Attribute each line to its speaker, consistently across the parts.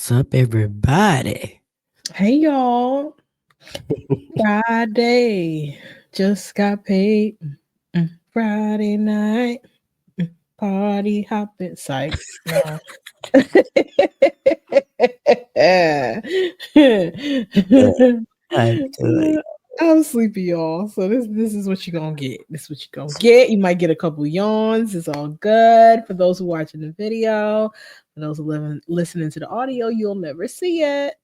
Speaker 1: What's up, everybody?
Speaker 2: Hey y'all, Friday just got paid. Friday night party hopping psych. No.
Speaker 1: I tell you.
Speaker 2: I'm sleepy, y'all. So this is what you're gonna get. This is what you're gonna get. You might get a couple yawns. It's all good. For those who watching the video, for those who listening to the audio, you'll never see it.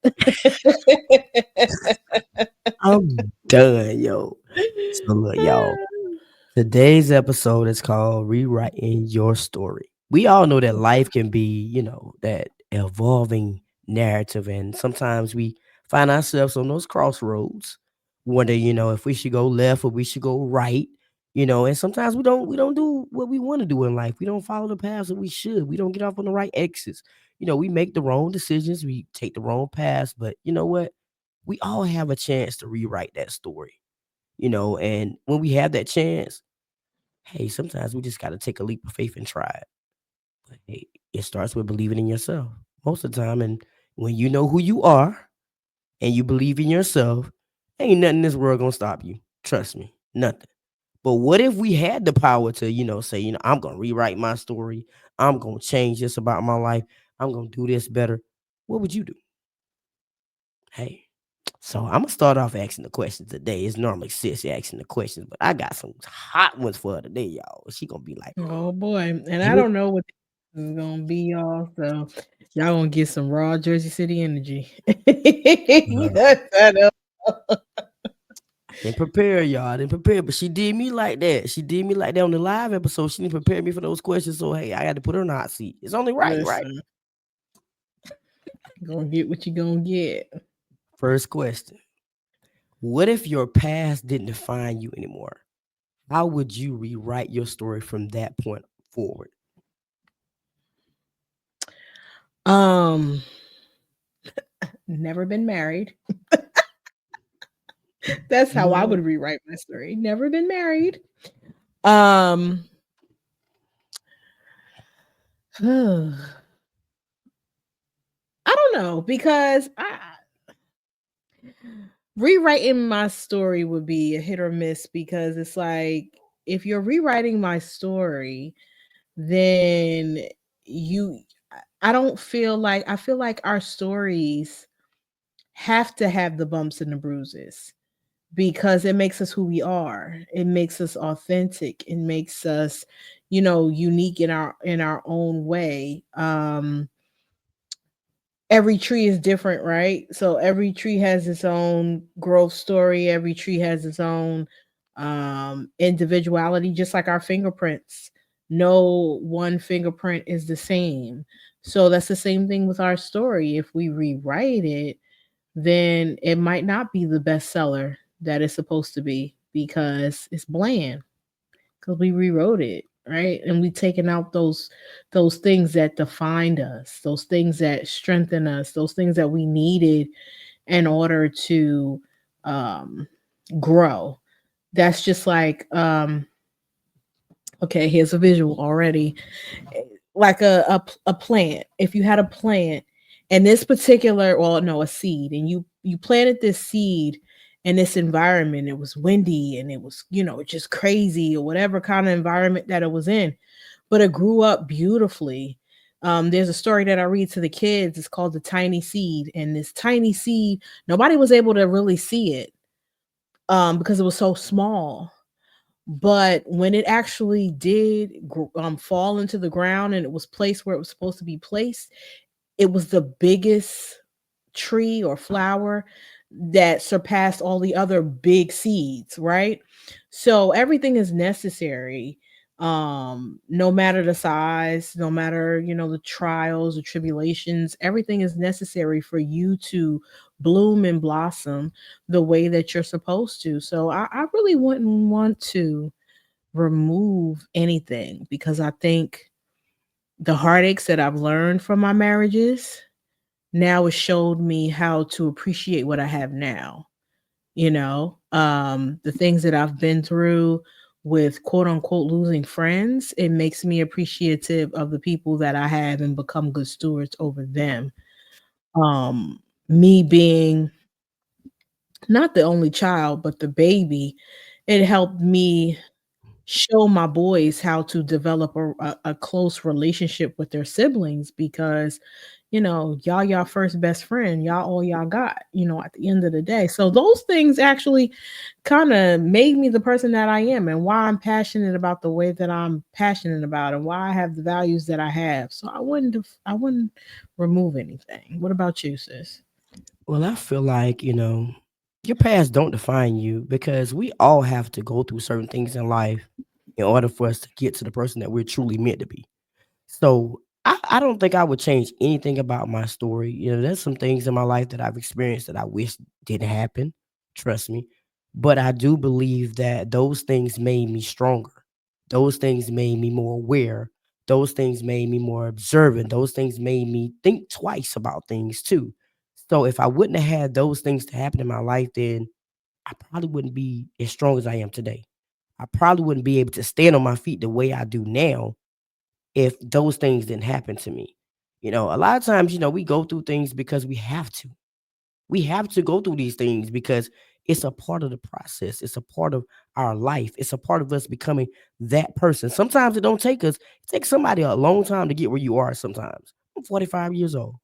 Speaker 1: I'm done, yo. So look, y'all. Today's episode is called Rewriting Your Story. We all know that life can be, that evolving narrative, and sometimes we find ourselves on those crossroads, wonder, if we should go left or we should go right, and sometimes we don't do what we want to do in life. We don't follow the paths that we should. We don't get off on the right exits. We make the wrong decisions, we take the wrong paths, but you know what? We all have a chance to rewrite that story, and when we have that chance, hey, sometimes we just got to take a leap of faith and try it. But hey, it starts with believing in yourself most of the time. And when you know who you are and you believe in yourself, ain't nothing in this world gonna stop you. Trust me, nothing. But what if we had the power to, say, I'm gonna rewrite my story. I'm gonna change this about my life. I'm gonna do this better. What would you do? Hey. So I'm gonna start off asking the questions today. It's normally Sis asking the questions, but I got some hot ones for her today, y'all. She gonna be like,
Speaker 2: Oh boy. And I
Speaker 1: "Here
Speaker 2: don't know what this is gonna be, y'all. So y'all gonna get some raw Jersey City energy.
Speaker 1: uh,
Speaker 2: Yes, I know.
Speaker 1: I didn't prepare y'all. I didn't prepare, but she did me like that. She did me like that on the live episode. She didn't prepare me for those questions. So hey, I had to put her in the hot seat. It's only right, right?
Speaker 2: Listen, gonna get what you gonna get.
Speaker 1: First question. What if your past didn't define you anymore? How would you rewrite your story from that point forward?
Speaker 2: Um, never been married. That's how I
Speaker 1: Mm,
Speaker 2: would rewrite my story. Never been married. Um, I don't know because I rewriting my story would be a hit or miss because it's like if you're rewriting my story, then you I don't feel like I feel like our stories have to have the bumps and the bruises because it makes us who we are. It makes us authentic. It makes us, unique in our own way. Every tree is different, right? So every tree has its own growth story. Every tree has its own individuality, just like our fingerprints. No one fingerprint is the same. So that's the same thing with our story. If we rewrite it, then it might not be the bestseller that it's supposed to be because it's bland because we rewrote it, right? And we taken out those things that defined us, those things that strengthen us, those things that we needed in order to um grow. That's just like okay, here's a visual already. Like a plant. If you had a plant and this particular, well, no, a seed, and you planted this seed in this environment, it was windy and it was, just crazy or whatever kind of environment that it was in, but it grew up beautifully. There's a story that I read to the kids. It's called The Tiny Seed. And this tiny seed, nobody was able to really see it because it was so small. But when it actually did fall into the ground and it was placed where it was supposed to be placed, it was the biggest tree or flower that surpassed all the other big seeds, right? So everything is necessary. No matter the size, no matter, the trials, the tribulations, everything is necessary for you to bloom and blossom the way that you're supposed to. So I really wouldn't want to remove anything because I think the heartaches that I've learned from my marriages now it showed me how to appreciate what I have now. The things that I've been through with quote unquote losing friends, it makes me appreciative of the people that I have and become good stewards over them. Me being not the only child, but the baby, it helped me show my boys how to develop a close relationship with their siblings because y'all first best friend, y'all all y'all got, at the end of the day. So those things actually kind of made me the person that I am and why I'm passionate about the way that I'm passionate about and why I have the values that I have. So I wouldn't remove anything. What about you, sis?
Speaker 1: Well, I feel like, your past don't define you because we all have to go through certain things in life in order for us to get to the person that we're truly meant to be. So I don't think I would change anything about my story. There's some things in my life that I've experienced that I wish didn't happen. Trust me. But I do believe that those things made me stronger. Those things made me more aware. Those things made me more observant. Those things made me think twice about things too. So if I wouldn't have had those things to happen in my life, then I probably wouldn't be as strong as I am today. I probably wouldn't be able to stand on my feet the way I do now if those things didn't happen to me. A lot of times, we go through things because we have to. We have to go through these things because it's a part of the process. It's a part of our life. It's a part of us becoming that person. Sometimes it don't take us. It takes somebody a long time to get where you are sometimes. I'm 45 years old.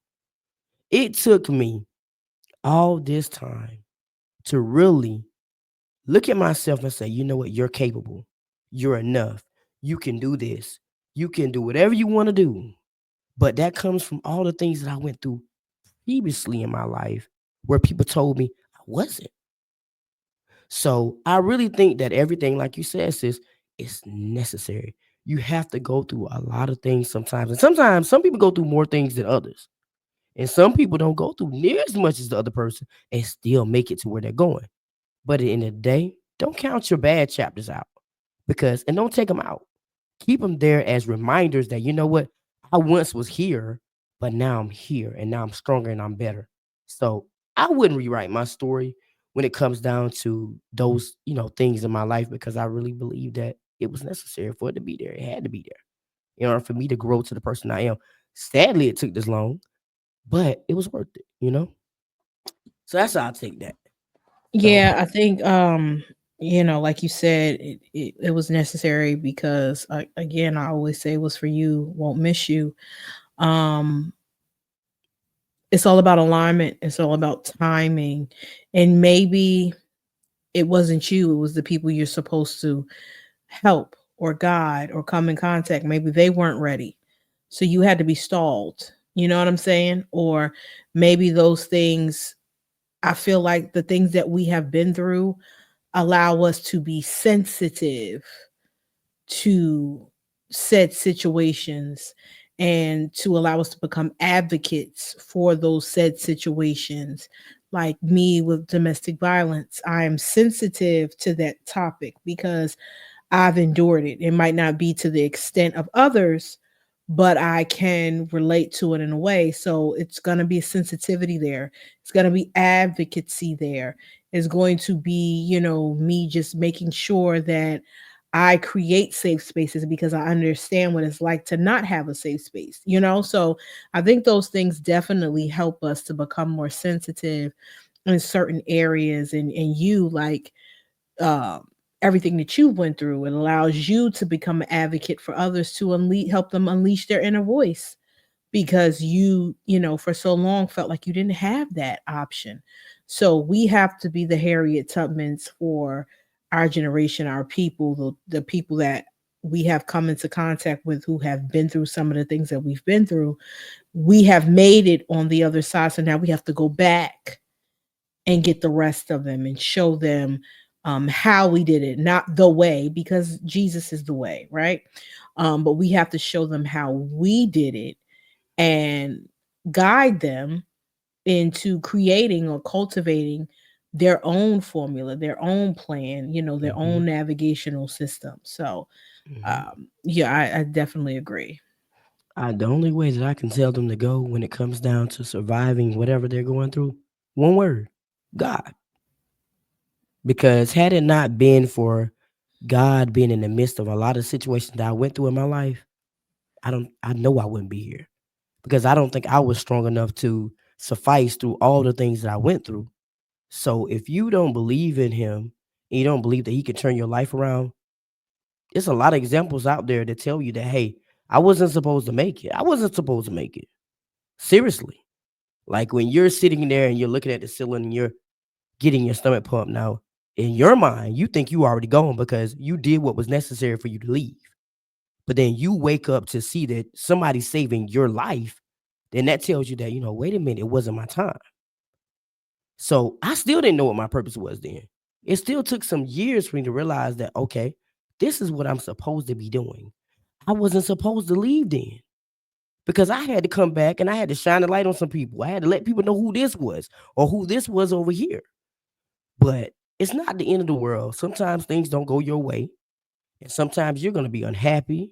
Speaker 1: It took me all this time to really look at myself and say, you know what, you're capable. You're enough. You can do this. You can do whatever you want to do. But that comes from all the things that I went through previously in my life where people told me I wasn't. So I really think that everything, like you said, sis, is necessary. You have to go through a lot of things sometimes. And sometimes some people go through more things than others. And some people don't go through near as much as the other person and still make it to where they're going. But at the end of the day, don't count your bad chapters out and don't take them out. Keep them there as reminders that, you know what, I once was here, but now I'm here and now I'm stronger and I'm better. So I wouldn't rewrite my story when it comes down to those, things in my life because I really believe that it was necessary for it to be there. It had to be there in order for me to grow to the person I am. Sadly, it took this long, but it was worth it. So that's how I take that. So,
Speaker 2: Yeah, I think like you said, it was necessary because again, I always say what's for you won't miss you. Um it's all about alignment, it's all about timing. And maybe it wasn't you, it was the people you're supposed to help or guide or come in contact. Maybe they weren't ready. So you had to be stalled. You know what I'm saying? Or maybe those things, I feel like the things that we have been through allow us to be sensitive to said situations and to allow us to become advocates for those said situations. Like me with domestic violence, I am sensitive to that topic because I've endured it. It might not be to the extent of others, but I can relate to it in a way. So it's going to be sensitivity there. It's going to be advocacy there. It's going to be, me just making sure that I create safe spaces because I understand what it's like to not have a safe space. So I think those things definitely help us to become more sensitive in certain areas. And you, like, um, everything that you went through. It allows you to become an advocate for others to help them unleash their inner voice because for so long felt like you didn't have that option. So we have to be the Harriet Tubmans for our generation, our people, the people that we have come into contact with who have been through some of the things that we've been through. We have made it on the other side. So now we have to go back and get the rest of them and show them how we did it, not the way, because Jesus is the way, right? But we have to show them how we did it and guide them into creating or cultivating their own formula, their own plan, their
Speaker 1: mhm,
Speaker 2: own navigational system. So,
Speaker 1: mhm.
Speaker 2: yeah, I definitely agree.
Speaker 1: The only way that I can tell them to go when it comes down to surviving whatever they're going through, one word, God. Because had it not been for God being in the midst of a lot of situations that I went through in my life, I know I wouldn't be here because I don't think I was strong enough to suffice through all the things that I went through. So if you don't believe in him and you don't believe that he can turn your life around, there's a lot of examples out there that tell you that, hey, I wasn't supposed to make it. I wasn't supposed to make it. Seriously. Like when you're sitting there and you're looking at the ceiling and you're getting your stomach pumped now, in your mind, you think you already gone because you did what was necessary for you to leave. But then you wake up to see that somebody's saving your life, then that tells you that, wait a minute, it wasn't my time. So I still didn't know what my purpose was then. It still took some years for me to realize that, okay, this is what I'm supposed to be doing. I wasn't supposed to leave then because I had to come back and I had to shine a light on some people. I had to let people know who this was or who this was over here. But it's not the end of the world. Sometimes things don't go your way. And sometimes you're going to be unhappy.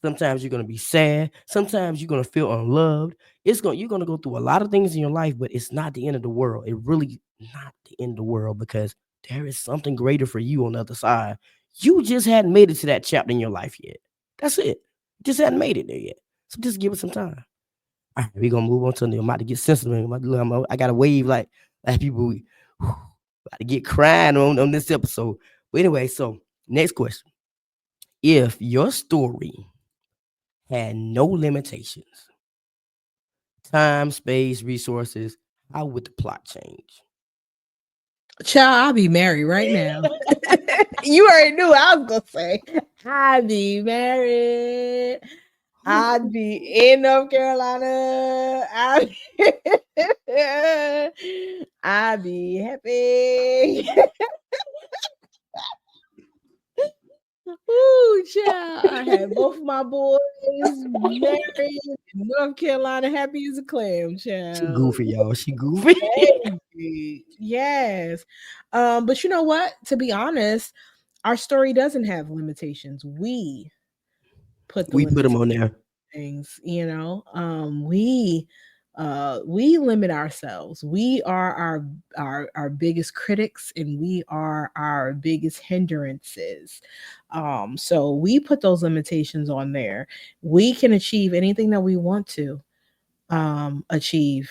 Speaker 1: Sometimes you're going to be sad. Sometimes you're going to feel unloved. You're going to go through a lot of things in your life, but it's not the end of the world. It really not the end of the world because there is something greater for you on the other side. You just hadn't made it to that chapter in your life yet. That's it. Just hadn't made it there yet. So just give it some time. All right, we're gonna move on to the. I'm about to get sensitive. I got to wave like people about to get crying on this episode. But anyway, so next question. If your story had no limitations, time, space, resources, how would the plot change?
Speaker 2: Child, I'll be married right now. You already knew what I was gonna say. I'd be married. I'd be in North Carolina. I'd be happy. Ooh, child. I had both of my boys married in North Carolina, happy as a clam,
Speaker 1: She
Speaker 2: child.
Speaker 1: goofy, y'all. She goofy.
Speaker 2: Baby. Yes. But you know what? To be honest, our story doesn't have limitations. We put the
Speaker 1: We put them
Speaker 2: limitations
Speaker 1: on there.
Speaker 2: things, we limit ourselves. We are our biggest critics and we are our biggest hindrances. So we put those limitations on there. We can achieve anything that we want to achieve.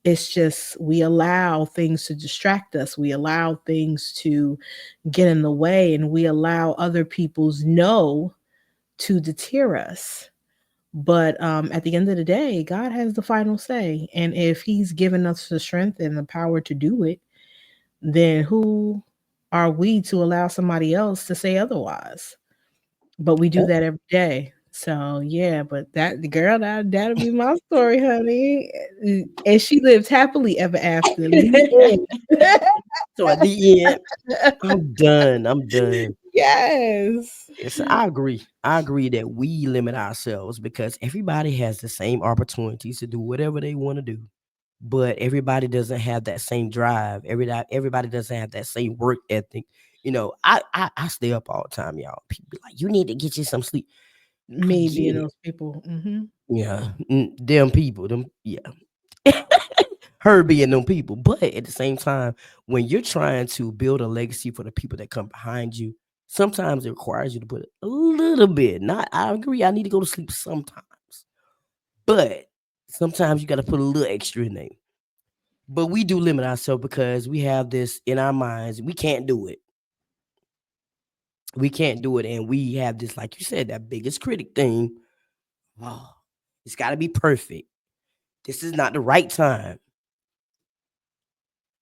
Speaker 2: It's just we allow things to distract us. We allow things to get in the way, and we allow other people's no to deter us. But at the end of the day, God has the final say. And if He's given us the strength and the power to do it, then who are we to allow somebody else to say otherwise? But we do that every day. So yeah, but that the girl that'll be my story, honey. And she lived happily ever after. The end.
Speaker 1: So at the end, I'm done. I'm done.
Speaker 2: Yes.
Speaker 1: Yes, I agree. I agree that we limit ourselves because everybody has the same opportunities to do whatever they want to do. But everybody doesn't have that same drive. Everybody doesn't have that same work ethic. I stay up all the time, y'all. People be like, you need to get you some sleep. I
Speaker 2: Me being
Speaker 1: get it.
Speaker 2: those people. Hmm.
Speaker 1: Yeah. Them people, them, yeah. Her being them people. But at the same time, when you're trying to build a legacy for the people that come behind you, sometimes it requires you to put a little bit. Not, I agree, I need to go to sleep sometimes. But sometimes you got to put a little extra in there. But we do limit ourselves because we have this in our minds. We can't do it. We can't do it. And we have this, like you said, that biggest critic thing. Oh, it's got to be perfect. This is not the right time.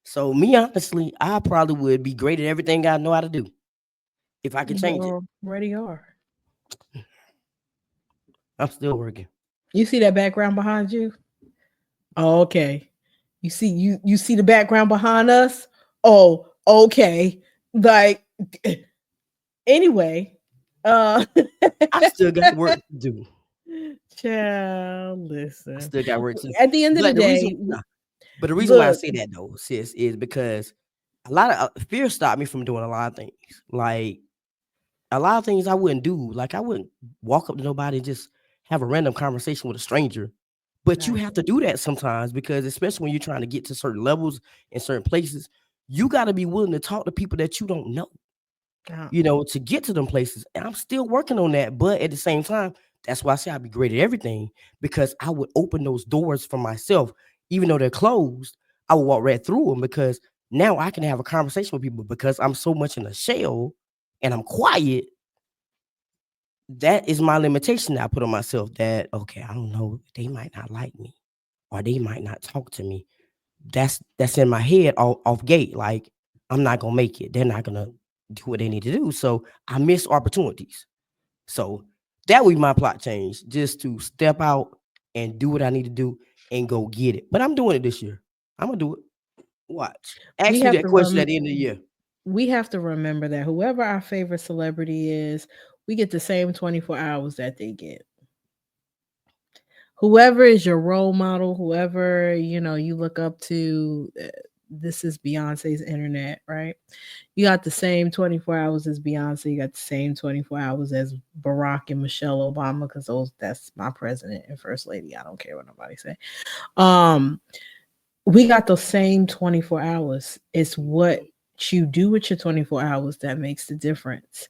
Speaker 1: So me, honestly, I probably would be great at everything I know how to do if I could
Speaker 2: You
Speaker 1: change it.
Speaker 2: already are.
Speaker 1: I'm still working.
Speaker 2: You see that background behind you? Oh, okay. You see the background behind us? Oh, okay. Like anyway, uh
Speaker 1: I still got work to do.
Speaker 2: child,
Speaker 1: I
Speaker 2: listen.
Speaker 1: still got work to do.
Speaker 2: At the end of the
Speaker 1: But the reason,
Speaker 2: day,
Speaker 1: nah, but the reason why I
Speaker 2: look,
Speaker 1: say that though, sis, is because a lot of fear stopped me from doing a lot of things. Like a lot of things I wouldn't do. Like I wouldn't walk up to nobody and just have a random conversation with a stranger. But you
Speaker 2: I
Speaker 1: have to do that sometimes because especially when you're trying to get to certain levels in certain places, you got to be willing to talk to people that you don't know,
Speaker 2: uh,
Speaker 1: to get to them places. And I'm still working on that. But at the same time, that's why I say I'd be great at everything because I would open those doors for myself. even though they're closed, I would walk right through them because now I can have a conversation with people because I'm so much in a shell and I'm quiet. That is my limitation that I put on myself that, okay, I don't know, they might not like me or they might not talk to me. That's in my head off gate. Like, I'm not gonna make it. They're not gonna do what they need to do. So I miss opportunities. So that would be my plot change, just to step out and do what I need to do and go get it. But I'm doing it this year. I'm gonna do it. Watch.
Speaker 2: We
Speaker 1: Ask me
Speaker 2: have
Speaker 1: that
Speaker 2: to
Speaker 1: question at the end of the year.
Speaker 2: we have to remember that whoever our favorite celebrity is, we get the same 24 hours that they get. Whoever is your role model, whoever, you look up to, this is Beyonce's internet, right? You got the same 24 hours as Beyonce, you got the same 24 hours as Barack and Michelle Obama, because that's my president and first lady. I don't care what nobody say. Um, we got the same 24 hours. It's what you do with your 24 hours that makes the difference.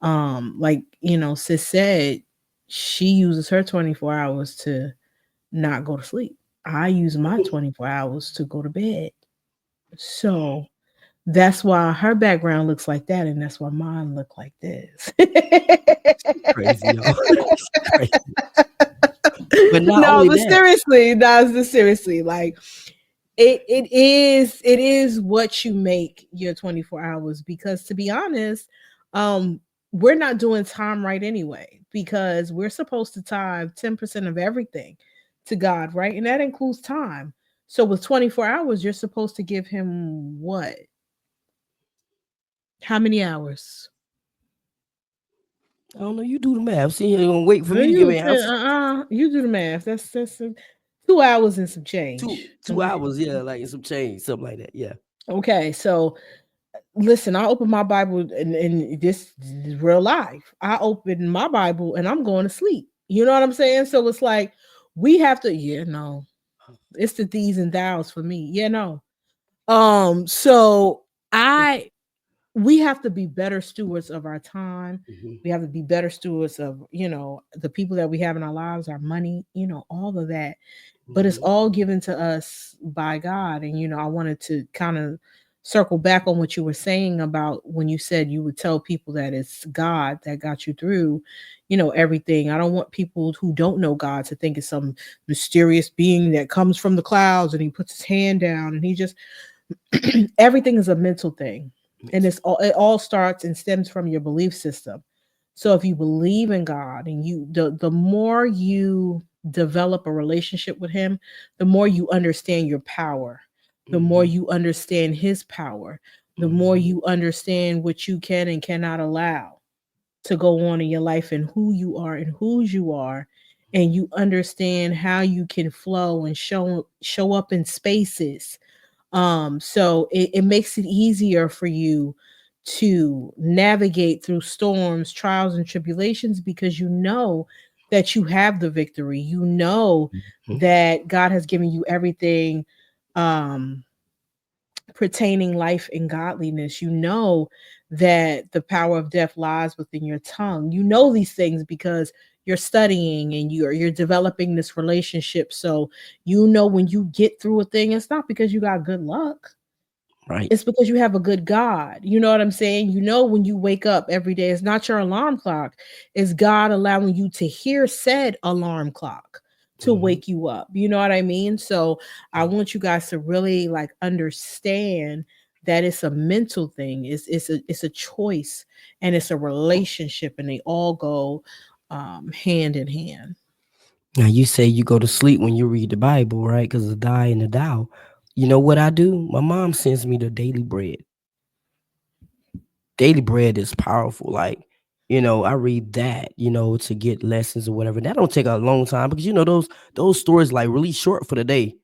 Speaker 2: Like, sis said, she uses her 24 hours to not go to sleep. I use my 24 hours to go to bed. So that's why her background looks like that, and that's why mine look like this.
Speaker 1: Crazy, yo. Crazy. But not
Speaker 2: No,
Speaker 1: only
Speaker 2: but
Speaker 1: that.
Speaker 2: seriously, no, seriously, like it is what you make your 24 hours, because to be honest, um we're not doing time right anyway, because we're supposed to tithe 10% of everything to God, right? And that includes time. So with 24 hours, you're supposed to give him what? How many hours?
Speaker 1: I don't know. You do the math. See, you're gonna wait for me to give
Speaker 2: You
Speaker 1: an answer.
Speaker 2: you do the math. That's 2 hours and some
Speaker 1: Two
Speaker 2: change.
Speaker 1: two hours, yeah, like some change, something like that. Yeah.
Speaker 2: Okay, so listen, I open my Bible, and this is real life. I open my Bible and I'm going to sleep. You know what I'm saying? So it's like we have to, yeah, no. It's the these and thous for me. Yeah, no. So I we have to be better stewards of our time.
Speaker 1: Mhm,
Speaker 2: We have to be better stewards of, the people that we have in our lives, our money, all of that. But it's
Speaker 1: mhm.
Speaker 2: all given to us by God. And, I wanted to kind of circle back on what you were saying about when you said you would tell people that it's God that got you through, everything. I don't want people who don't know God to think it's some mysterious being that comes from the clouds and he puts his hand down and he just everything is a mental thing, and
Speaker 1: Mental.
Speaker 2: it all starts and stems from your belief system. So if you believe in God, and the more you develop a relationship with him, the more you understand your power, the more
Speaker 1: Mhm,
Speaker 2: you understand his power, the more
Speaker 1: mhm.
Speaker 2: you understand what you can and cannot allow to go on in your life, and who you are and whose you are, and you understand how you can flow and show up in spaces. So it makes it easier for you to navigate through storms, trials, and tribulations, because you know that you have the victory. You know
Speaker 1: Mhm.
Speaker 2: that God has given you everything um pertaining life and godliness. You know that the power of death lies within your tongue. You know these things because you're studying and you're developing this relationship. So you know when you get through a thing, it's not because you got good luck.
Speaker 1: Right.
Speaker 2: It's because you have a good God. You know what I'm saying? You know, when you wake up every day, it's not your alarm clock. It's God allowing you to hear said alarm clock to
Speaker 1: Mhm.
Speaker 2: wake you up. You know what I mean? So I want you guys to really like understand that it's a mental thing. It's a choice, and it's a relationship, and they all go hand in hand.
Speaker 1: Now you say you go to sleep when you read the Bible, right? Because the die and the thou. You know what I do? My mom sends me the daily bread. Daily bread is powerful. Like, I read that, to get lessons or whatever. That don't take a long time because those stories like really short for the day.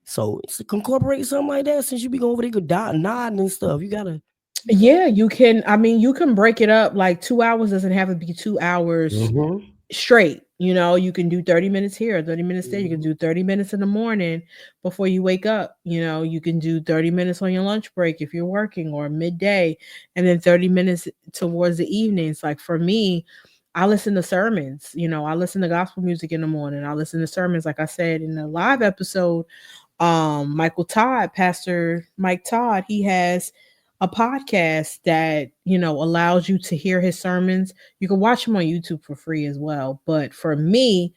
Speaker 1: So it's to incorporate something like that. Since you be going over there, nodding and stuff. You gotta, you know.
Speaker 2: Yeah, you can. I mean, you can break it up. Like 2 hours doesn't have to be 2 hours
Speaker 1: Mm-hmm.
Speaker 2: straight. You can do 30 minutes here, 30 minutes there. You can
Speaker 1: Mm-hmm.
Speaker 2: do 30 minutes in the morning before you wake up. You can do 30 minutes on your lunch break if you're working, or midday, and then 30 minutes towards the evenings. Like for me, I listen to sermons. I listen to gospel music in the morning. I listen to sermons, like I said in the live episode. Michael Todd, Pastor Mike Todd, he has a podcast that, allows you to hear his sermons. You can watch him on YouTube for free as well. But for me,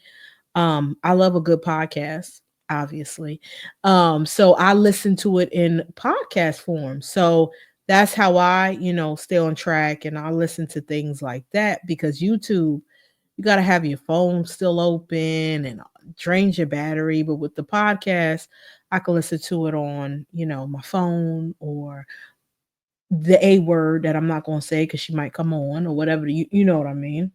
Speaker 2: I love a good podcast, obviously. So I listen to it in podcast form. So that's how I, stay on track, and I listen to things like that, because YouTube, you got to have your phone still open and drains your battery. But with the podcast, I can listen to it on, my phone, or the A word that I'm not going to say because she might come on, or whatever. You know what I mean?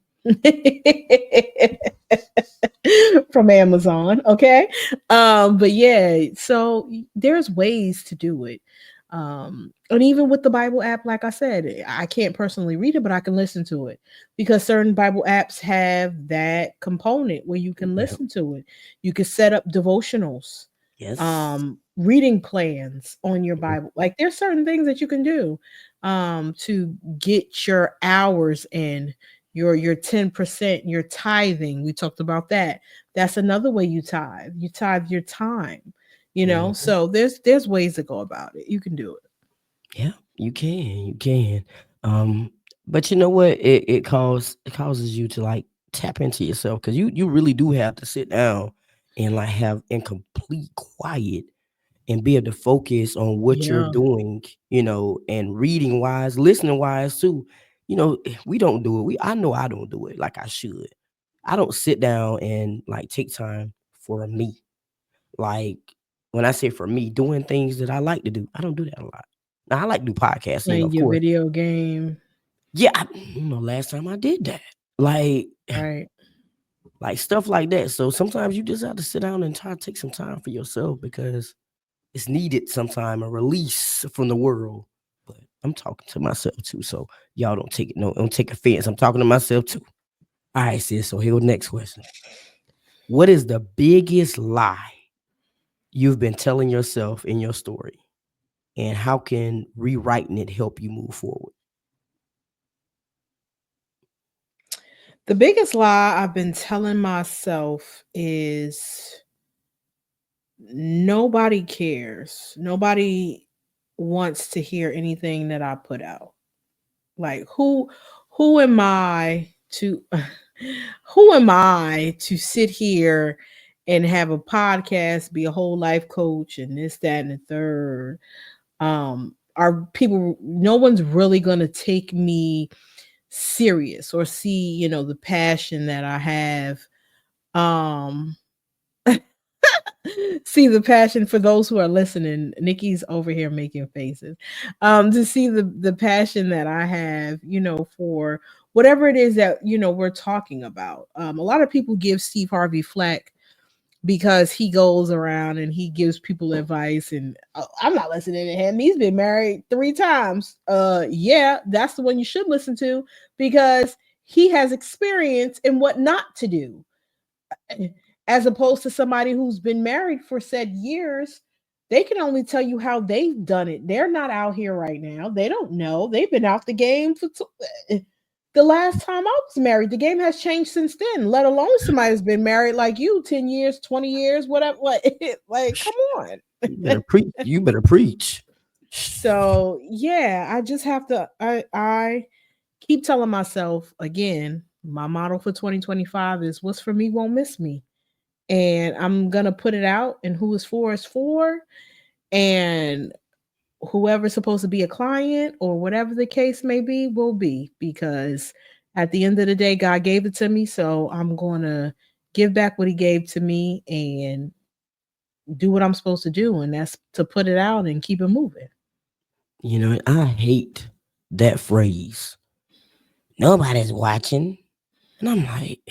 Speaker 2: From Amazon, okay? But yeah, so there's ways to do it. And even with the Bible app, like I said, I can't personally read it, but I can listen to it, because certain Bible apps have that component where you can
Speaker 1: Yeah.
Speaker 2: listen to it. You can set up devotionals,
Speaker 1: Yes.
Speaker 2: reading plans on your
Speaker 1: Mhm.
Speaker 2: Bible. Like, there's certain things that you can do to get your hours in, your 10%, your tithing. We talked about that. That's another way you tithe. You tithe your time,
Speaker 1: Mhm.
Speaker 2: so there's ways to go about it. You can do it.
Speaker 1: Yeah, you can, you can. Um, but you know what? It causes you to like tap into yourself, because you really do have to sit down and like have in complete quiet and be able to focus on what you're
Speaker 2: Yeah.
Speaker 1: doing, and reading wise, listening wise too. We don't do it. I know I don't do it like I should. I don't sit down and like take time for me. Like, when I say for me, doing things that I like to do, I don't do that a lot. Now I like to do podcasting,
Speaker 2: Playing
Speaker 1: of
Speaker 2: your
Speaker 1: course.
Speaker 2: video game.
Speaker 1: Yeah, last time I did that. Like
Speaker 2: Right.
Speaker 1: like stuff like that. So sometimes you just have to sit down and try to take some time for yourself, because it's needed sometime, a release from the world. But I'm talking to myself too. So y'all don't take offense. I'm talking to myself too. All right, sis. So here the next question. What is the biggest lie you've been telling yourself in your story? And how can rewriting it help you move forward?
Speaker 2: The biggest lie I've been telling myself is nobody cares. Nobody wants to hear anything that I put out. Like, who am I to who am I to sit here and have a podcast, be a whole life coach, and this, that, and the third? Are people, no one's really gonna take me serious or see, the passion that I have. Um See the passion, for those who are listening. Nikki's over here making faces. To see the passion that I have, for whatever it is that, we're talking about. A lot of people give Steve Harvey flack because he goes around and he gives people advice, and I'm not listening to him. He's been married 3 times. Yeah, that's the one you should listen to, because he has experience in what not to do, as opposed to somebody who's been married for said years. They can only tell you how they've done it. They're not out here right now. They don't know. They've been out the game for the last time I was married. The game has changed since then, let alone somebody who's been married like you 10 years, 20 years, whatever. Like, come on.
Speaker 1: You better preach. You better preach.
Speaker 2: So yeah, I just have to I keep telling myself again, my motto for 2025 is what's for me won't miss me. And I'm gonna put it out, and who is for, and whoever's supposed to be a client or whatever the case may be will be, because at the end of the day, God gave it to me, so I'm gonna give back what He gave to me and do what I'm supposed to do, and that's to put it out and keep it moving.
Speaker 1: I hate that phrase. Nobody's watching. And I'm like,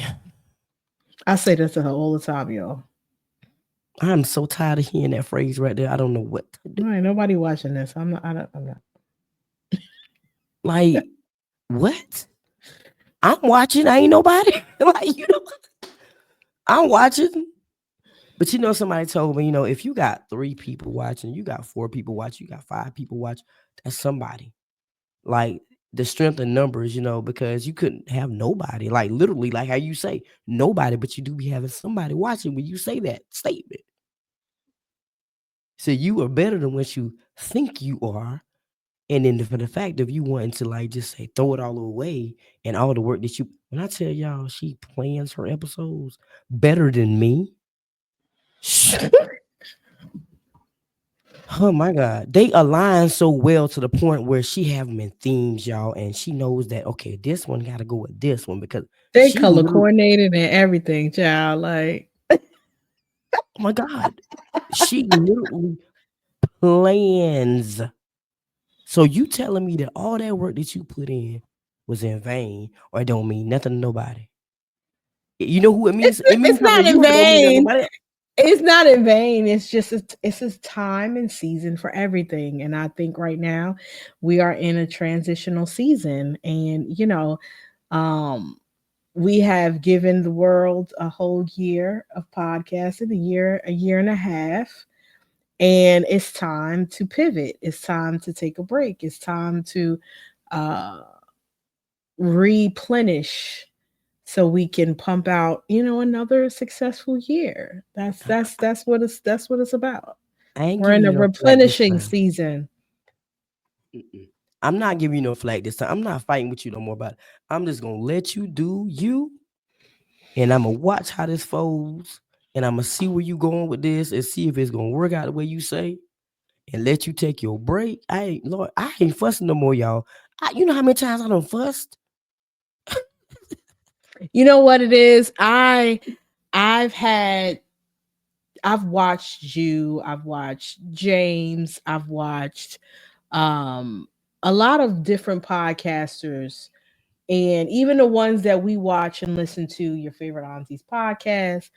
Speaker 2: I say that to her all the time, y'all.
Speaker 1: I'm so tired of hearing that phrase right there. I don't know what to do.
Speaker 2: All right, nobody watching this. I'm not. I'm not.
Speaker 1: Like, what? I'm watching. I ain't nobody. Like, I'm watching. But somebody told me, if you got 3 people watching, you got 4 people watching, you got 5 people watching, that's somebody. Like, the strength in numbers, because you couldn't have nobody. Like, literally, like how you say, nobody, but you do be having somebody watching when you say that statement. So you are better than what you think you are. And then for the fact of you wanting to like just say throw it all away and all the work that you when I tell y'all she plans her episodes better than me. Oh my God. They align so well to the point where she have them in themes, y'all, and she knows that okay, this one gotta go with this one because
Speaker 2: They
Speaker 1: she
Speaker 2: color
Speaker 1: literally
Speaker 2: coordinated and everything, child. Like
Speaker 1: oh my God. She literally plans. So you telling me that all that work that you put in was in vain or it don't mean nothing to nobody? You know who it means? It means
Speaker 2: it's
Speaker 1: something
Speaker 2: not
Speaker 1: to
Speaker 2: in
Speaker 1: you, but it don't mean that
Speaker 2: vain.
Speaker 1: nobody else.
Speaker 2: It's not in vain. It's just it's a time and season for everything. And I think right now we are in a transitional season. And um, we have given the world a whole year of podcasting, a year and a half. And it's time to pivot. It's time to take a break. It's time to uh, replenish so we can pump out, another successful year. That's what it's about.
Speaker 1: I ain't
Speaker 2: We're
Speaker 1: giving
Speaker 2: in
Speaker 1: you
Speaker 2: a
Speaker 1: no flack this
Speaker 2: replenishing
Speaker 1: time.
Speaker 2: season.
Speaker 1: Mm-mm. I'm not giving you no flack this time. I'm not fighting with you no more about it. I'm just gonna let you do you, and I'm gonna watch how this folds, and I'm gonna see where you going with this, and see if it's gonna work out the way you say, and let you take your break. Lord, I ain't fussing no more, y'all. You know how many times I done fussed?
Speaker 2: You know what it is? I've had I've watched you, I've watched James, I've watched um a lot of different podcasters, and even the ones that we watch and listen to, your favorite auntie's podcast,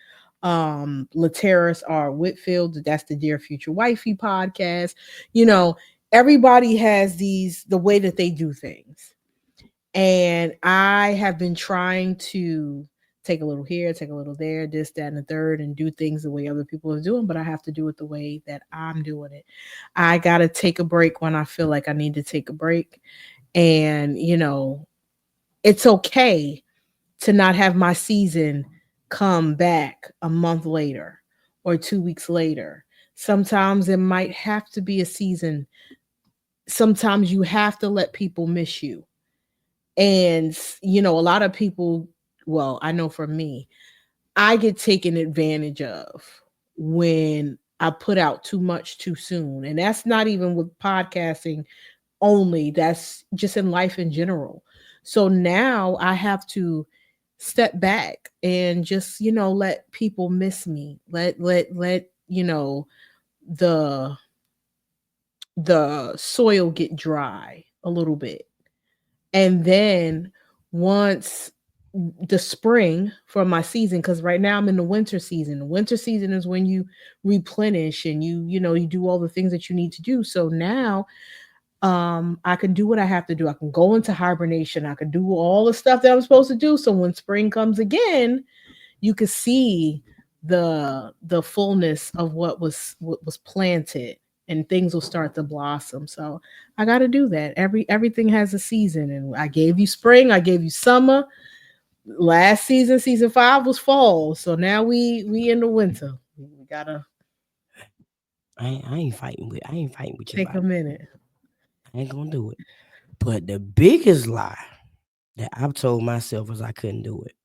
Speaker 2: Lateris R. Whitfield, that's the Dear Future Wifey podcast. You know, everybody has the way that they do things. And I have been trying to take a little here, take a little there, this, that, and the third, and do things the way other people are doing, but I have to do it the way that I'm doing it. I got to take a break when I feel like I need to take a break. And, it's okay to not have my season come back a month later or 2 weeks later. Sometimes it might have to be a season. Sometimes you have to let people miss you. And, a lot of people, well, I know for me, I get taken advantage of when I put out too much too soon. And that's not even with podcasting only, that's just in life in general. So now I have to step back and just, let people miss me. Let, the soil get dry a little bit. And then once the spring for my season, because right now I'm in the winter season. The winter season is when you replenish and you do all the things that you need to do. So now I can do what I have to do. I can go into hibernation. I can do all the stuff that I'm supposed to do. So when spring comes again, you can see the fullness of what was planted, and things will start to blossom. So I got to do that. Everything has a season, and I gave you spring, I gave you summer. Last season, season 5 was fall. So now we in the winter. We gotta
Speaker 1: I ain't fighting with you
Speaker 2: take
Speaker 1: about
Speaker 2: a
Speaker 1: it.
Speaker 2: minute.
Speaker 1: I ain't gonna do it. But the biggest lie that I've told myself is I couldn't do it.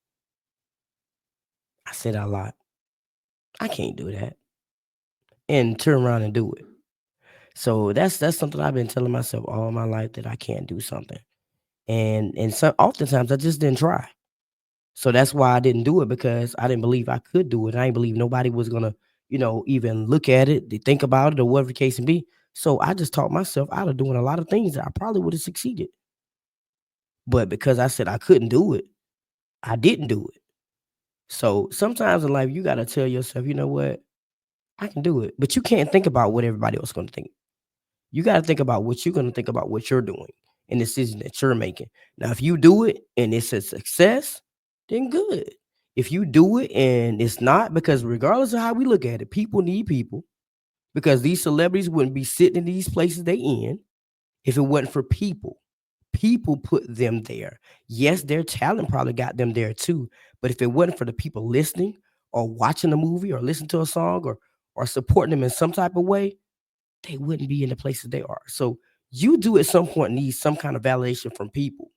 Speaker 1: I said a lot. I can't do that. And turn around and do it. So that's something I've been telling myself all my life that I can't do something. And so oftentimes I just didn't try. So that's why I didn't do it because I didn't believe I could do it. I didn't believe nobody was gonna, even look at it, they think about it, or whatever the case may be. So I just taught myself out of doing a lot of things that I probably would have succeeded. But because I said I couldn't do it, I didn't do it. So sometimes in life you gotta tell yourself, you know what, I can do it. But you can't think about what everybody else is gonna think. You got to think about what you're going to think about what you're doing and the decision that you're making. Now, if you do it and it's a success, then good. If you do it and it's not, because regardless of how we look at it, people need people because these celebrities wouldn't be sitting in these places they in if it wasn't for people. People put them there. Yes, their talent probably got them there too. But if it wasn't for the people listening or watching a movie or listening to a song or supporting them in some type of way, they wouldn't be in the places they are. So you do at some point need some kind of validation from people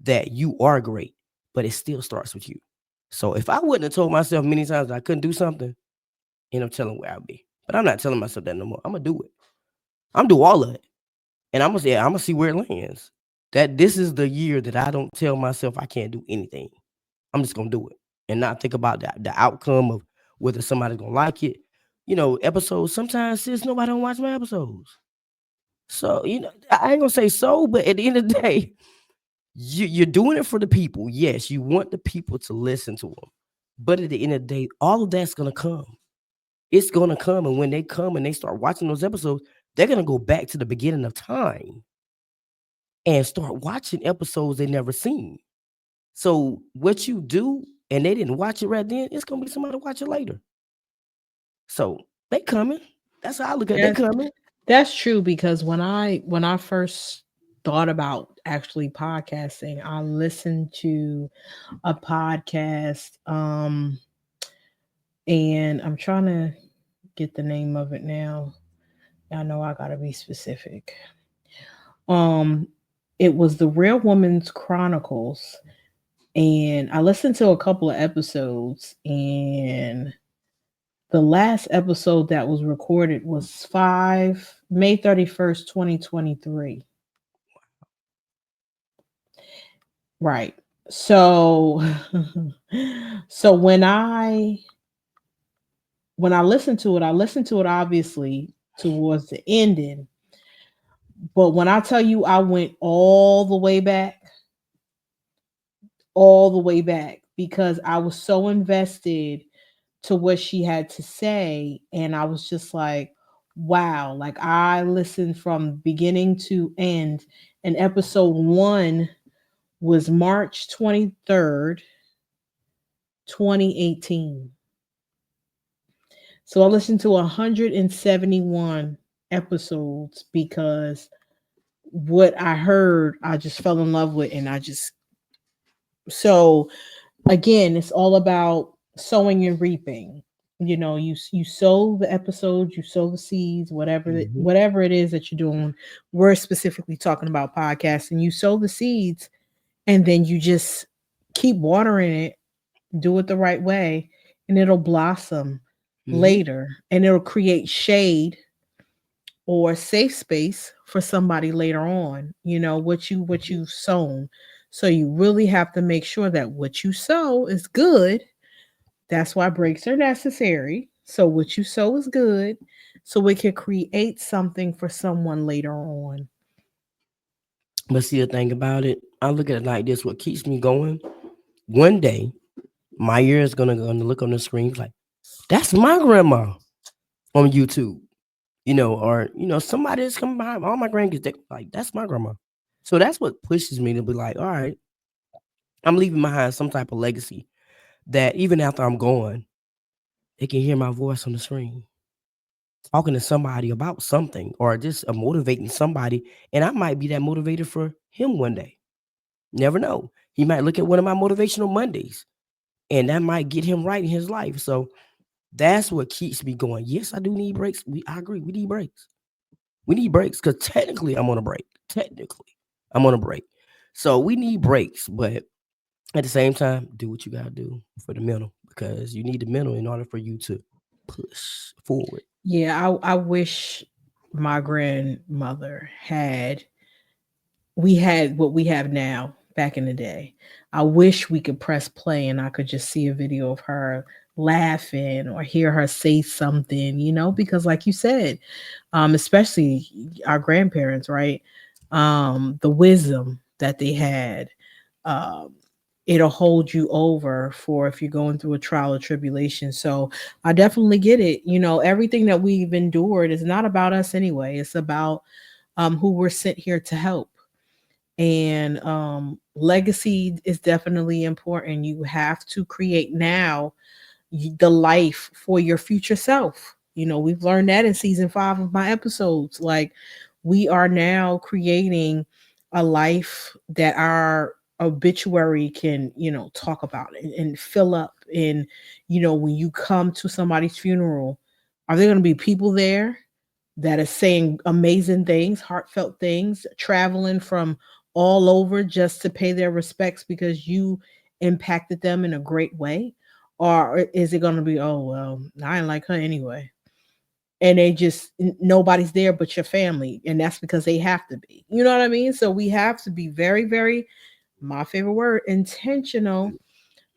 Speaker 1: that you are great, but it still starts with you. So if I wouldn't have told myself many times that I couldn't do something, end up telling where I'll be. But I'm not telling myself that no more. I'm gonna do it. I'm gonna do all of it. And I'm gonna see where it lands. That this is the year that I don't tell myself I can't do anything. I'm just gonna do it and not think about the outcome of whether somebody's gonna like it. Episodes sometimes sis nobody don't watch my episodes. So, I ain't gonna say so, but at the end of the day, you're doing it for the people. Yes, you want the people to listen to them. But at the end of the day, all of that's gonna come. It's gonna come, and when they come and they start watching those episodes, they're gonna go back to the beginning of time and start watching episodes they never seen. So what you do, and they didn't watch it right then, it's gonna be somebody watch it later. So they coming. That's how I look at it. They
Speaker 2: That's
Speaker 1: coming.
Speaker 2: that's true because when I first thought about actually podcasting, I listened to a podcast, and I'm trying to get the name of it now. I know I gotta be specific. Um, it was the Real Woman's Chronicles, and I listened to a couple of episodes, and the last episode that was recorded was May 31st, 2023. Right. So so when I listened to it, I listened to it obviously towards the ending. But when I tell you I went all the way back because I was so invested to what she had to say, and I was just like, wow, like I listened from beginning to end. And episode 1 was March 23rd, 2018. So I listened to 171 episodes because what I heard, I just fell in love with. And so again, it's all about sowing and reaping. You sow the episodes, you sow the seeds,
Speaker 1: Mhm.
Speaker 2: whatever it is that you're doing. We're specifically talking about podcasts, and you sow the seeds, and then you just keep watering it, do it the right way, and it'll blossom
Speaker 1: Mhm.
Speaker 2: later, and it'll create shade or safe space for somebody later on. What
Speaker 1: Mhm.
Speaker 2: you've sown. So you really have to make sure that what you sow is good. That's why breaks are necessary. So what you sow is good, so it can create something for someone later on.
Speaker 1: But see the thing about it, I look at it like this: what keeps me going? One day, my ear is gonna look on the screen like, that's my grandma on YouTube. Or somebody that's coming behind all my grandkids. They like, that's my grandma. So that's what pushes me to be like, all right, I'm leaving behind some type of legacy that even after I'm gone, they can hear my voice on the screen, talking to somebody about something or just motivating somebody. And I might be that motivator for him one day. Never know. He might look at one of my motivational Mondays and that might get him right in his life. So that's what keeps me going. Yes, I do need breaks. I agree. We need breaks. We need breaks because technically I'm on a break. Technically, I'm on a break. So we need breaks, but at the same time, do what you gotta do for the mental because you need the mental in order for you to push forward.
Speaker 2: Yeah, I wish my grandmother had we had what we have now back in the day. I wish we could press play and I could just see a video of her laughing or hear her say something, because like you said, especially our grandparents, right? The wisdom that they had, um, it'll hold you over for if you're going through a trial or tribulation. So I definitely get it. Everything that we've endured is not about us anyway. It's about who we're sent here to help. And legacy is definitely important. You have to create now the life for your future self. We've learned that in season 5 of my episodes. Like, we are now creating a life that our obituary can, talk about and fill up. And, when you come to somebody's funeral, are there going to be people there? that is saying amazing things, heartfelt things, traveling from all over just to pay their respects because you impacted them in a great way? Or is it going to be, oh, well, I didn't like her anyway? And they just, nobody's there but your family. And that's because they have to be. You know what I mean? So we have to be very, very, my favorite word, intentional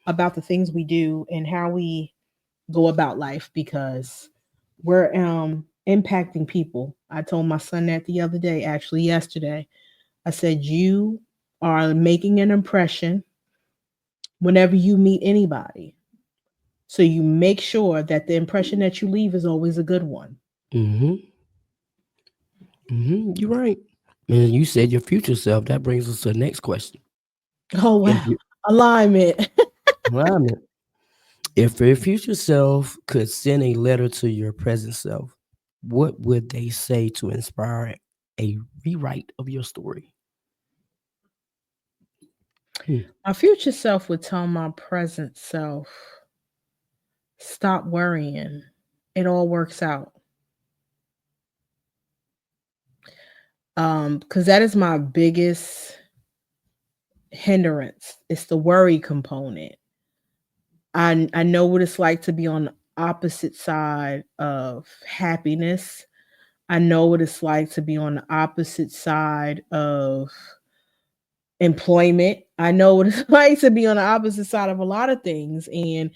Speaker 2: about the things we do and how we go about life because we're impacting people. I told my son that the other day, actually yesterday. I said you are making an impression whenever you meet anybody. So you make sure that the impression that you leave is always a good one.
Speaker 1: Mm-hmm. Mm-hmm. You're right. And you said your future self. That brings us to the next question.
Speaker 2: Oh
Speaker 1: If
Speaker 2: wow.
Speaker 1: you,
Speaker 2: Alignment.
Speaker 1: alignment. If your future self could send a letter to your present self, what would they say to inspire a rewrite of your story? Hmm.
Speaker 2: My future self would tell my present self, stop worrying. It all works out. Because that is my biggest hindrance. It's the worry component. I know what it's like to be on the opposite side of happiness. I know what it's like to be on the opposite side of employment. I know what it's like to be on the opposite side of a lot of things. And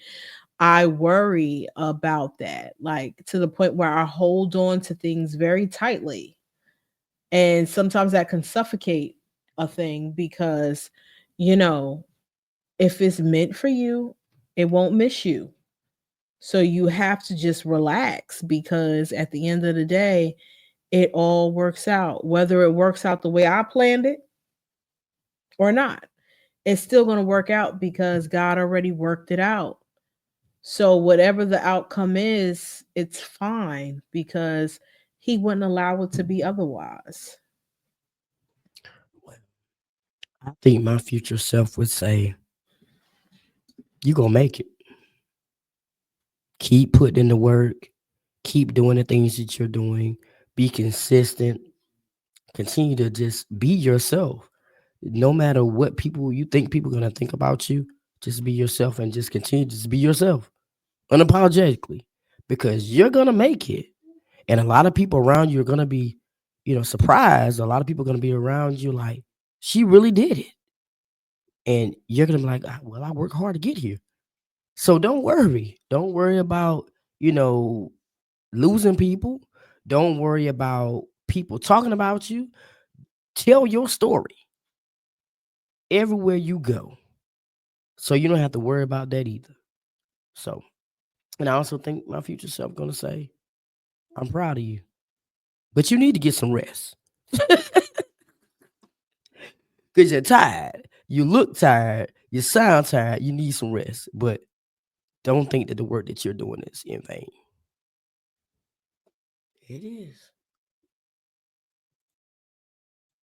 Speaker 2: I worry about that, like to the point where I hold on to things very tightly. And sometimes that can suffocate a thing because, you know, if it's meant for you, it won't miss you. So you have to just relax because at the end of the day, it all works out. Whether it works out the way I planned it or not, it's still going to work out because God already worked it out. So whatever the outcome is, it's fine because he wouldn't allow it to be otherwise.
Speaker 1: Well, I think my future self would say, "You gonna make it. Keep putting in the work. Keep doing the things that you're doing. Be consistent. Continue to just be yourself. No matter what people you think people gonna think about you, just be yourself and just continue to just be yourself unapologetically, because you're gonna make it. And a lot of people around you are gonna be, surprised. A lot of people are gonna be around you like, she really did it. And you're gonna be like, "Ah, well, I work hard to get here." So don't worry. Don't worry about, you know, losing people. Don't worry about people talking about you. Tell your story everywhere you go. So you don't have to worry about that either. So, and I also think my future self gonna say, I'm proud of you. But you need to get some rest. Because you're tired. You look tired. You sound tired. You need some rest. But don't think that the work that you're doing is in vain. It is.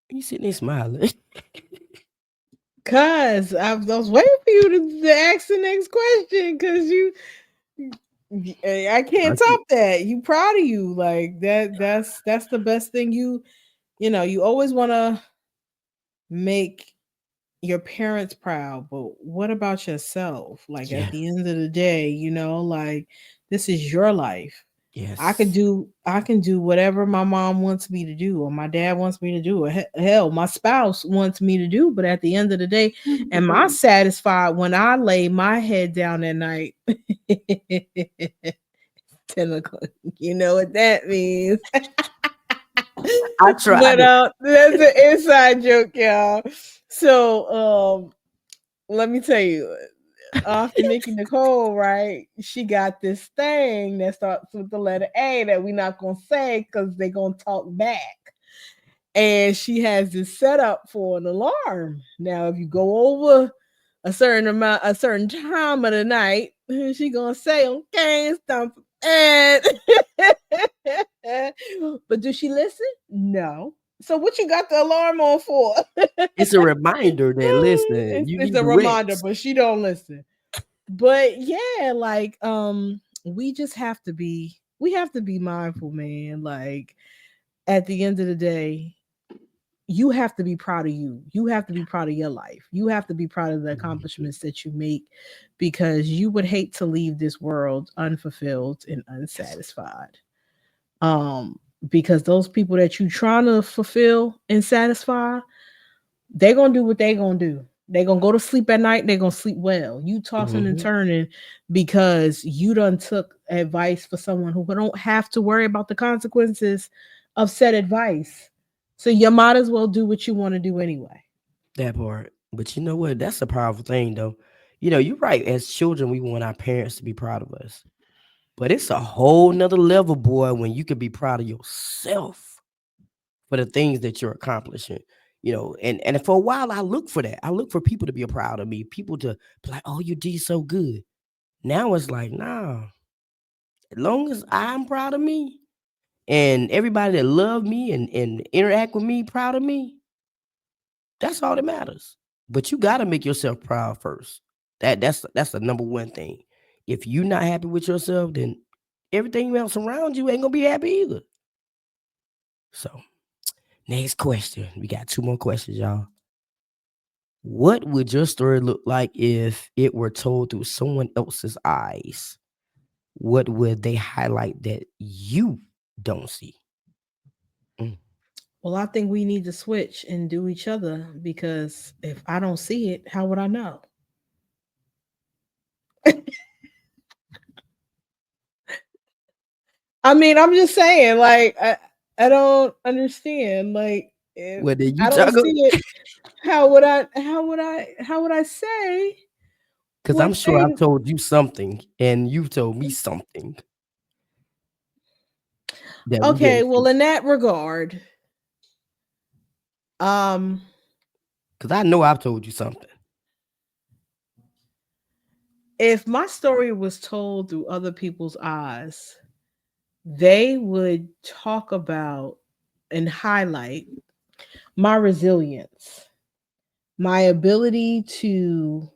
Speaker 1: You sitting there smiling.
Speaker 2: Cause I was waiting for you to ask the next question because I
Speaker 1: I
Speaker 2: can't
Speaker 1: see.
Speaker 2: top that. You proud of you. Like that's the best thing you always wanna make your parents proud, but what about yourself? Like at
Speaker 1: Yeah.
Speaker 2: the end of the day, like this is your life.
Speaker 1: Yes.
Speaker 2: I can do whatever my mom wants me to do or my dad wants me to do or hell, my spouse wants me to do, but at the end of the day, am I satisfied when I lay my head down at night? 10 o'clock. You know what that means.
Speaker 1: I tried
Speaker 2: But
Speaker 1: it.
Speaker 2: that's an inside joke, y'all. So let me tell you, after Nikki Nicole, right? She got this thing that starts with the letter A that we're not gonna say because they're gonna talk back. And she has this setup for an alarm. Now, if you go over a certain time of the night, she gonna say, "Okay, it's time for bed." But does she listen? No. So what you got the alarm on for?
Speaker 1: It's a reminder that, listen, you
Speaker 2: It's
Speaker 1: need
Speaker 2: a
Speaker 1: to
Speaker 2: reminder,
Speaker 1: rest.
Speaker 2: but she don't listen. But yeah, like we just have to be. We have to be mindful, man. Like at the end of the day, you have to be proud of you. You have to be proud of your life. You have to be proud of the
Speaker 1: Mhm.
Speaker 2: accomplishments that you make because you would hate to leave this world unfulfilled and unsatisfied. Um, because those people that you trying to fulfill and satisfy, they're gonna do what they gonna do. They're gonna go to sleep at night, they're gonna sleep well. You tossing and
Speaker 1: Mhm.
Speaker 2: turning because you done took advice for someone who don't have to worry about the consequences of said advice. So you might as well do what you want to do anyway.
Speaker 1: That part. But you know what? That's a powerful thing, though. You're right. As children, we want our parents to be proud of us. But it's a whole nother level, boy, when you can be proud of yourself for the things that you're accomplishing. And for a while I look for that. I look for people to be proud of me, people to be like, oh, you did so good. Now it's like, nah, as long as I'm proud of me and everybody that love me and interact with me proud of me, that's all that matters. But you gotta make yourself proud first. That's the number one thing. If you're not happy with yourself, then everything else around you ain't gonna be happy either. So next question. We got two more questions, y'all. What would your story look like if it were told through someone else's eyes? What would they highlight that you don't see? Mm.
Speaker 2: Well, I think we need to switch and do each other because if I don't see it, how would I know? I mean, I'm just saying, like, I don't understand. Like, if
Speaker 1: Well, then you
Speaker 2: I don't
Speaker 1: talk
Speaker 2: see it, how would I say
Speaker 1: because
Speaker 2: what
Speaker 1: I'm sure I've
Speaker 2: thing?
Speaker 1: told you something and you've told me something that we
Speaker 2: Okay,
Speaker 1: didn't see.
Speaker 2: well, in that regard, um,
Speaker 1: Because I know I've told you something.
Speaker 2: if my story was told through other people's eyes, they would talk about and highlight my resilience, my ability to,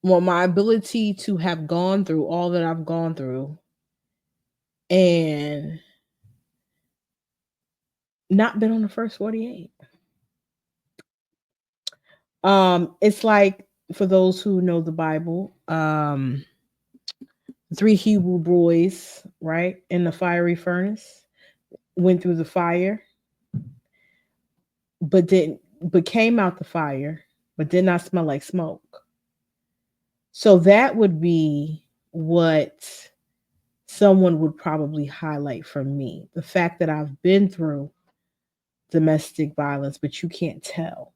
Speaker 2: well, my ability to have gone through all that I've gone through and not been on the first 48. It's like for those who know the Bible, three Hebrew boys, right, in the fiery furnace, went through the fire, but didn't, but came out the fire, but did not smell like smoke. So that would be what someone would probably highlight for me. The fact that I've been through domestic violence, but you can't tell.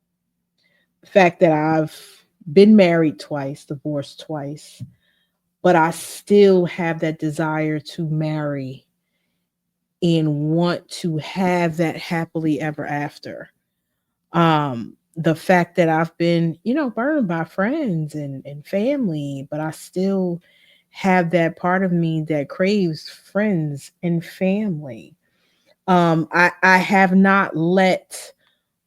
Speaker 2: The fact that I've been married twice, divorced twice, but I still have that desire to marry and want to have that happily ever after. The fact that I've been, burned by friends and family, but I still have that part of me that craves friends and family. I have not let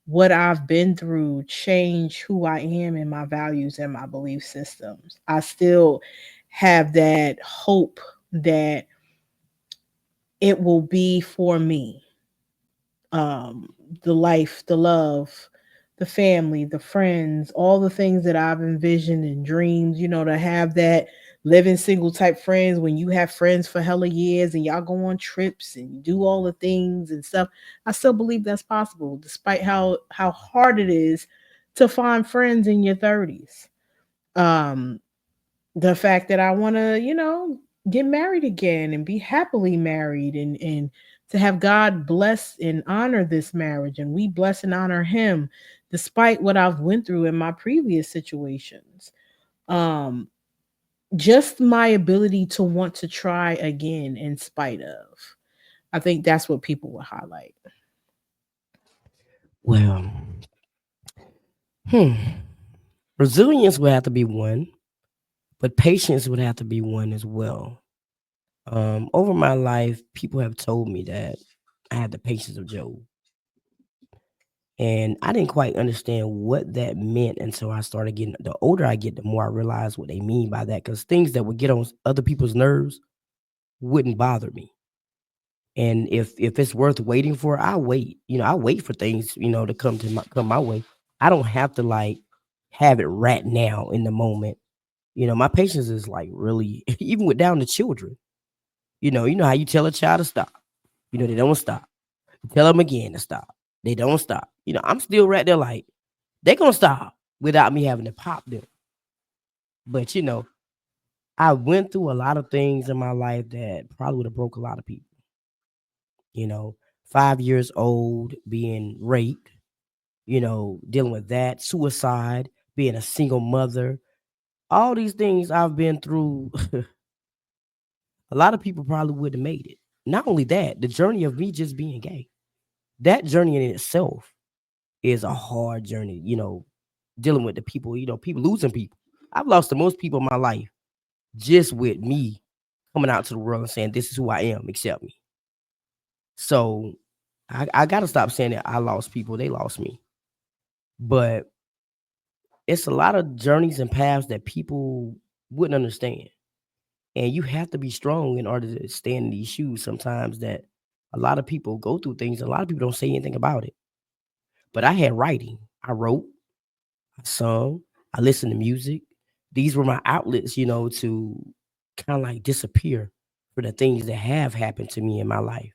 Speaker 2: what I've been through change who I am and my values and my belief systems. I still have that hope that it will be for me. Um, the life, the love, the family, the friends, all the things that I've envisioned and dreamed, to have that living single type friends when you have friends for hella years and y'all go on trips and do all the things and stuff. I still believe that's possible, despite how hard it is to find friends in your 30s. Um, the fact that I want to, get married again and be happily married and to have God bless and honor this marriage and we bless and honor him despite what I've went through in my previous situations. Um just my ability to want to try again in spite of. I think that's what people will highlight.
Speaker 1: Well, hmm. Resilience would have to be one, but patience would have to be one as well. Over my life, people have told me that I had the patience of Job. And I didn't quite understand what that meant until I started getting the older I get, the more I realize what they mean by that. Because things that would get on other people's nerves, wouldn't bother me. And if it's worth waiting for, I wait. I wait for things, to come my way. I don't have to like have it right now in the moment. My patience is like really even with down to children. You know how you tell a child to stop. They don't stop. You tell them again to stop. They don't stop. I'm still right there like they're gonna stop without me having to pop them. But I went through a lot of things in my life that probably would have broke a lot of people. You know, 5 years old, being raped, dealing with that, suicide, being a single mother, all these things I've been through. A lot of people probably would have made it. Not only that, the journey of me just being gay, that journey in itself is a hard journey, dealing with the people, people losing people. I've lost the most people in my life just with me coming out to the world and saying, this is who I am, accept me. So I got to stop saying that I lost people, they lost me. But it's a lot of journeys and paths that people wouldn't understand. And you have to be strong in order to stand in these shoes sometimes that a lot of people go through things. A lot of people don't say anything about it. But I had writing. I wrote, I sung, I listened to music. These were my outlets, to kind of like disappear for the things that have happened to me in my life.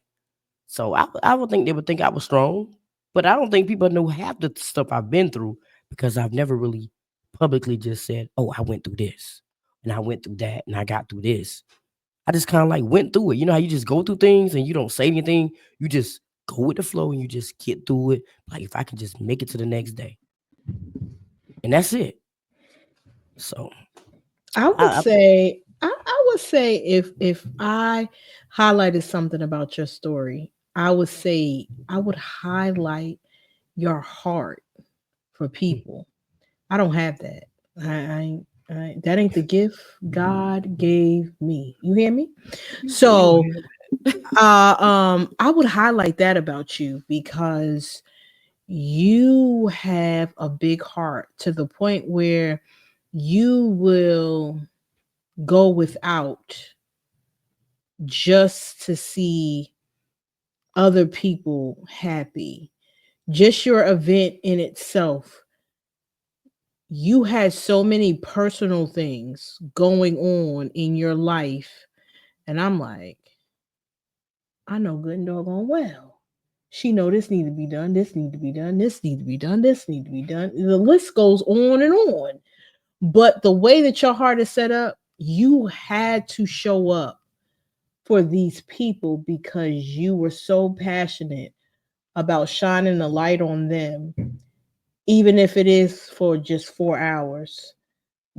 Speaker 1: So I would think they would think I was strong, but I don't think people know half the stuff I've been through because I've never really publicly just said, "Oh, I went through this and I went through that and I got through this." I just kind of like went through it. You know how you just go through things and you don't say anything, you just go with the flow and you just get through it. Like if I can just make it to the next day, and that's it. So I
Speaker 2: I would say if I highlighted something about your story, I would say I would highlight your heart for people. I don't have that. That ain't the gift God gave me. You hear me?
Speaker 1: we don't
Speaker 2: So I would highlight that about you because you have a big heart to the point where you will go without just to see other people happy. Just your event in itself, you had so many personal things going on in your life. And I'm like, I know good and doggone well. She know this need to be done, this need to be done, this need to be done, this need to be done. The list goes on and on. But the way that your heart is set up, you had to show up for these people because you were so passionate about shining the light on them, even if it is for just 4 hours,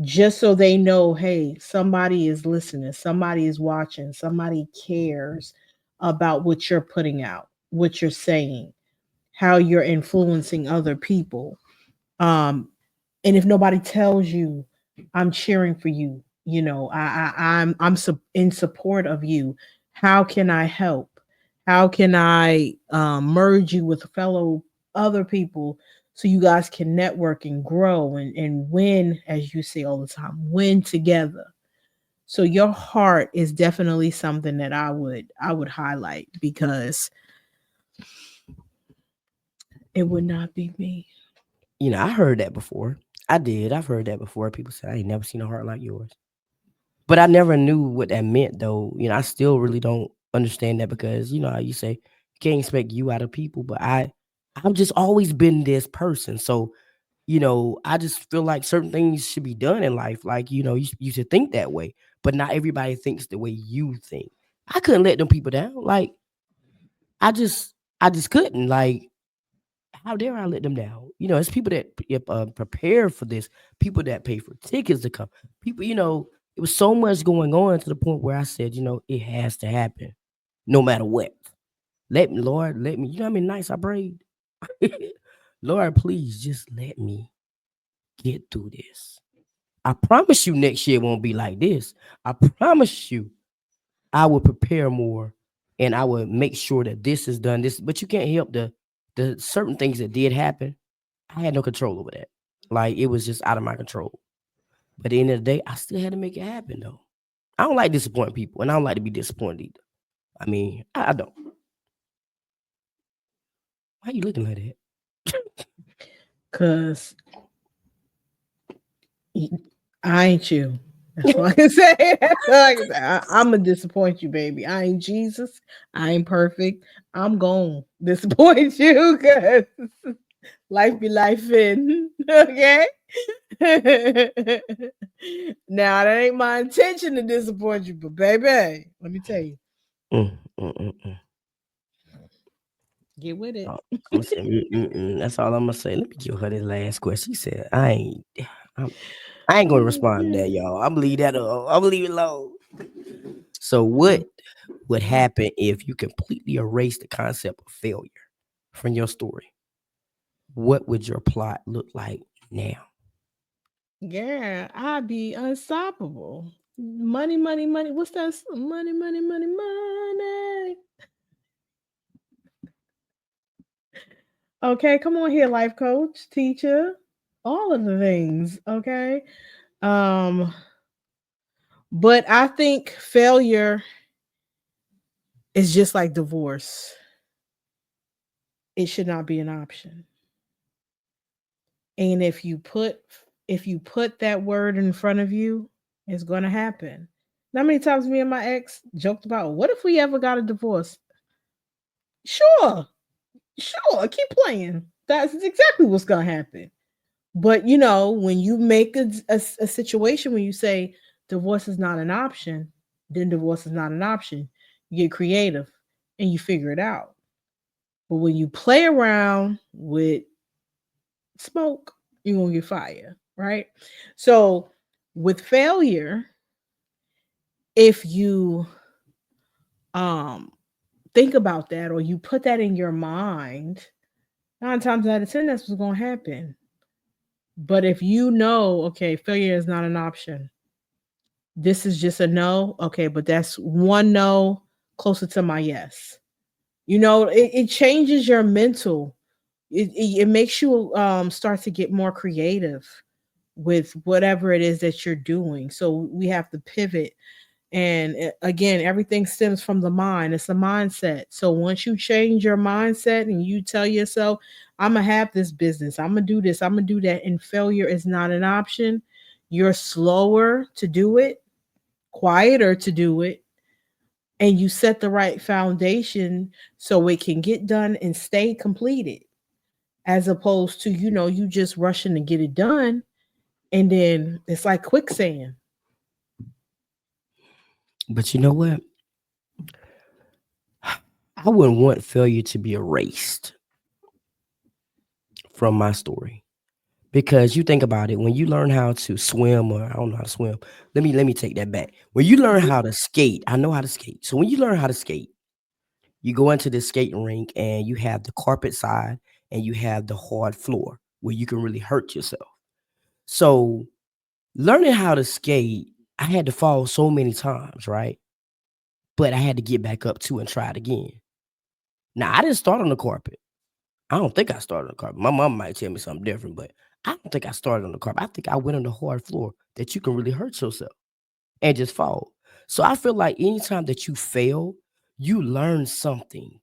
Speaker 2: just so they know, hey, somebody is listening, somebody is watching, somebody cares about what you're putting out, what you're saying, how you're influencing other people. Um, and if nobody tells you, I'm cheering for you, I'm in support of you. How can I help? How can I merge you with fellow other people so you guys can network and grow and win, as you say all the time, win together. So your heart is definitely something that I would highlight because it would not be me.
Speaker 1: I heard that before. I did. I've heard that before. People say I ain't never seen a heart like yours. But I never knew what that meant though. I still really don't understand that because how you say you can't expect you out of people, but I've just always been this person. So, I just feel like certain things should be done in life. Like, you should think that way. But not everybody thinks the way you think. I couldn't let them people down. Like, I just couldn't. Like, how dare I let them down? It's people that prepare for this, people that pay for tickets to come. People, it was so much going on to the point where I said, it has to happen no matter what. Let me, Lord, let me, how many nights I prayed? Lord, please just let me get through this. I promise you next year won't be like this. I promise you I will prepare more and I will make sure that this is done. But you can't help the certain things that did happen. I had no control over that. Like it was just out of my control. But at the end of the day, I still had to make it happen though. I don't like disappointing people, and I don't like to be disappointed either. I mean, I don't. Why you looking like that?
Speaker 2: Cause I ain't you. That's all I can say. That's all I can say. I'm gonna disappoint you, baby. I ain't Jesus. I ain't perfect. I'm gonna disappoint you because life be life in. Okay. Now that ain't my intention to disappoint you, but baby, let me tell you,
Speaker 1: Mm, mm, mm, mm.
Speaker 2: get with it.
Speaker 1: Oh, I'm gonna say, that's all I'm gonna say. Let me give her this last question. She said, I'm, I ain't gonna respond to that, y'all. I'm gonna leave that alone. I'm gonna leave it alone. So, what would happen if you completely erase the concept of failure from your story? What would your plot look like now?
Speaker 2: Yeah, I'd be unstoppable. Money, money, money. What's that? Money, money, money, money. Okay, come on here, life coach, teacher, all of the things. Okay. Um, but I think failure is just like divorce. It should not be an option. And if you put that word in front of you, it's gonna happen. How many times me and my ex joked about what if we ever got a divorce? Sure, sure, keep playing. That's exactly what's gonna happen. But when you make a situation when you say divorce is not an option, then divorce is not an option. You get creative and you figure it out. But when you play around with smoke, you're gonna get fire, right? So with failure, if you um think about that or you put that in your mind, 9 times out of 10, that's what's gonna happen. But if you know, okay, failure is not an option. This is just a no. Okay, but that's one no closer to my yes. It changes your mental. It makes you start to get more creative with whatever it is that you're doing. So we have to pivot. And again, everything stems from the mind. It's a mindset. So once you change your mindset and you tell yourself, I'm going to have this business, I'm going to do this, I'm going to do that, and failure is not an option, you're slower to do it, quieter to do it, and you set the right foundation so it can get done and stay completed, as opposed to, you just rushing to get it done. And then it's like quicksand.
Speaker 1: But you know what? I wouldn't want failure to be erased from my story. Because you think about it, when you learn how to swim, or I don't know how to swim. Let me take that back. When you learn how to skate, I know how to skate. So when you learn how to skate, you go into the skating rink and you have the carpet side and you have the hard floor where you can really hurt yourself. So learning how to skate, I had to fall so many times, right? But I had to get back up too and try it again. Now I didn't start on the carpet. I don't think I started on the carpet. My mom might tell me something different, but I don't think I started on the carpet. I think I went on the hard floor that you can really hurt yourself and just fall. So I feel like anytime that you fail, you learn something.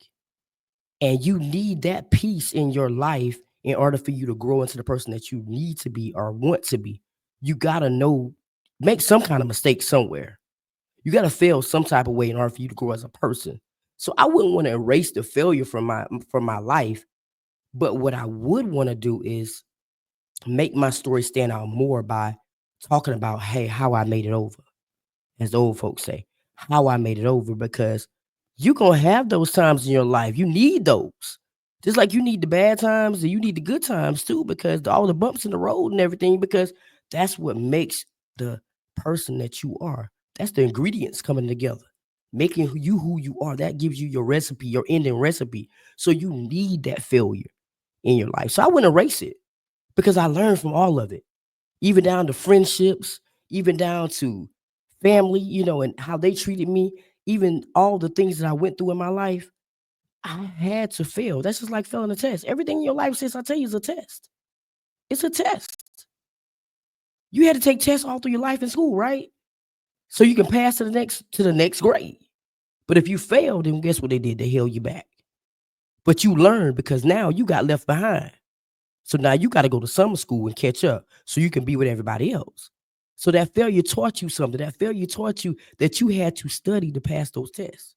Speaker 1: And you need that piece in your life in order for you to grow into the person that you need to be or want to be. You gotta know, make some kind of mistake somewhere. You gotta fail some type of way in order for you to grow as a person. So I wouldn't want to erase the failure from my life, but what I would want to do is make my story stand out more by talking about, hey, how I made it over, as the old folks say, how I made it over, because you're going to have those times in your life. You need those. Just like you need the bad times and you need the good times too, because all the bumps in the road and everything, because that's what makes the person that you are. That's the ingredients coming together, making you who you are. That gives you your recipe, your ending recipe. So you need that failure in your life. So I wouldn't erase it because I learned from all of it, even down to friendships, even down to family, and how they treated me, even all the things that I went through in my life. I had to fail. That's just like failing a test. Everything in your life, since I tell you, is a test. It's a test. You had to take tests all through your life in school, right? so you can pass to the next grade. But if you fail, then guess what they did? They held you back. But you learned because now you got left behind. So now you got to go to summer school and catch up so you can be with everybody else. So that failure taught you something. That failure taught you that you had to study to pass those tests.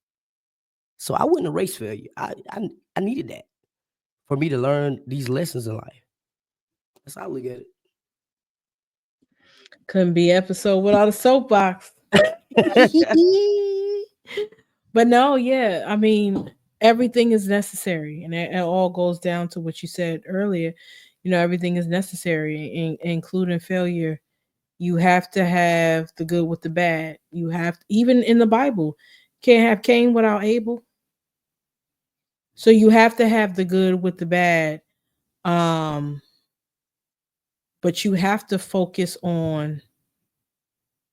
Speaker 1: So I wouldn't erase failure. I needed that for me to learn these lessons in life. That's how I look at
Speaker 2: Couldn't be episode without a soapbox.
Speaker 1: it.
Speaker 2: But no, yeah, I mean, everything is necessary, and it all goes down to what you said earlier. You know, everything is necessary, including failure. You have to have the good with the bad. You have, even in the Bible, can't have Cain without Abel. So you have to have the good with the bad. Um, but you have to focus on,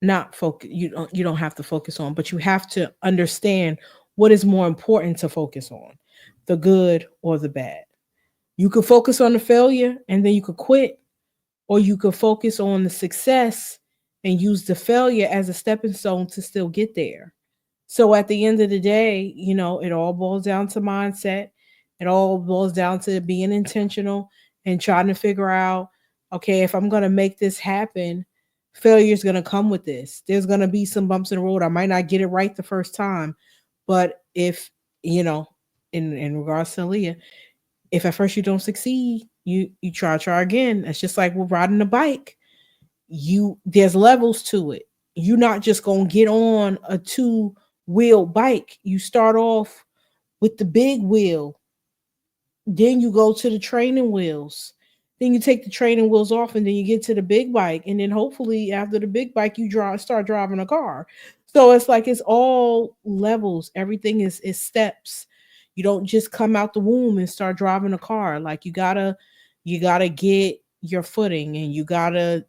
Speaker 2: not focus, you don't have to focus on, but you have to understand what is more important to focus on, the good or the bad. You could focus on the failure and then you could quit, or you could focus on the success and use the failure as a stepping stone to still get there. So at the end of the day, it all boils down to mindset. It all boils down to being intentional and trying to figure out, okay, if I'm going to make this happen, failure is going to come with this. There's going to be some bumps in the road. I might not get it right the first time, but if, you know, in regards to Leah, if at first you don't succeed, you try again. It's just like we're riding a bike. There's levels to it. You're not just gonna get on a two-wheel bike. You start off with the big wheel, then you go to the training wheels, then you take the training wheels off, and then you get to the big bike, and then hopefully after the big bike you start driving a car. So it's like it's all levels. Everything is steps. You don't just come out the womb and start driving a car. Like you gotta get your footing, and you gotta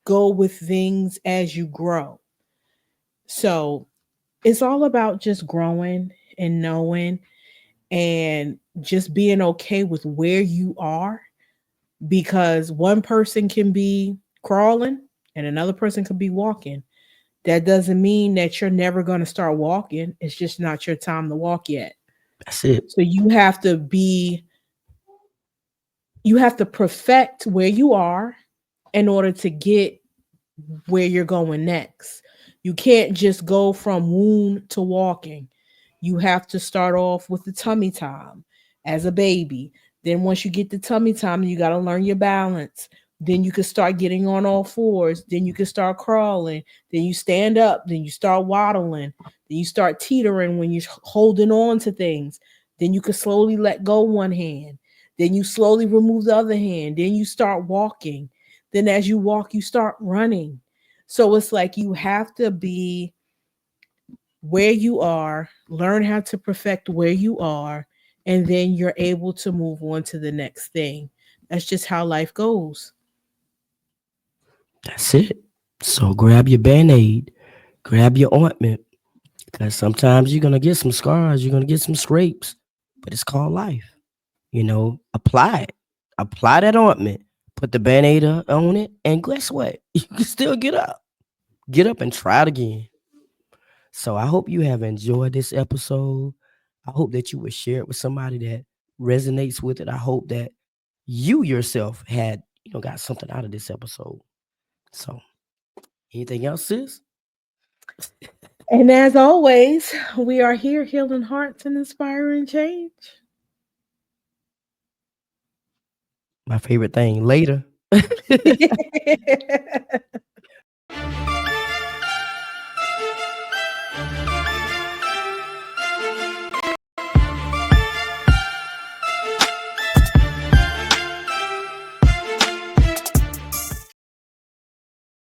Speaker 2: go with things as you grow. So it's all about just growing and knowing, and just being okay with where you are, because one person can be crawling and another person could be walking. That doesn't mean that you're never going to start walking. It's just not your time to walk yet.
Speaker 1: That's it.
Speaker 2: So you have to perfect where you are in order to get where you're going next. You can't just go from wound to walking. You have to start off with the tummy time as a baby. Then once you get the tummy time, you got to learn your balance. Then you can start getting on all fours. Then you can start crawling. Then you stand up. Then you start waddling. Then you start teetering when you're holding on to things. Then you can slowly let go one hand. Then you slowly remove the other hand. Then you start walking. Then as you walk, you start running. So it's like you have to be where you are, learn how to perfect where you are, and then you're able to move on to the next thing. That's just how life goes.
Speaker 1: That's it. So grab your band-aid, grab your ointment, because sometimes you're gonna get some scars, you're gonna get some scrapes, but it's called life. Apply it. Apply that ointment. Put the band-aid on it, and guess what? You can still get up. Get up and try it again. So I hope you have enjoyed this episode. I hope that you will share it with somebody that resonates with it. I hope that you yourself had, got something out of this episode. So anything else, sis?
Speaker 2: And as always, we are here healing hearts and inspiring change.
Speaker 1: My favorite thing later.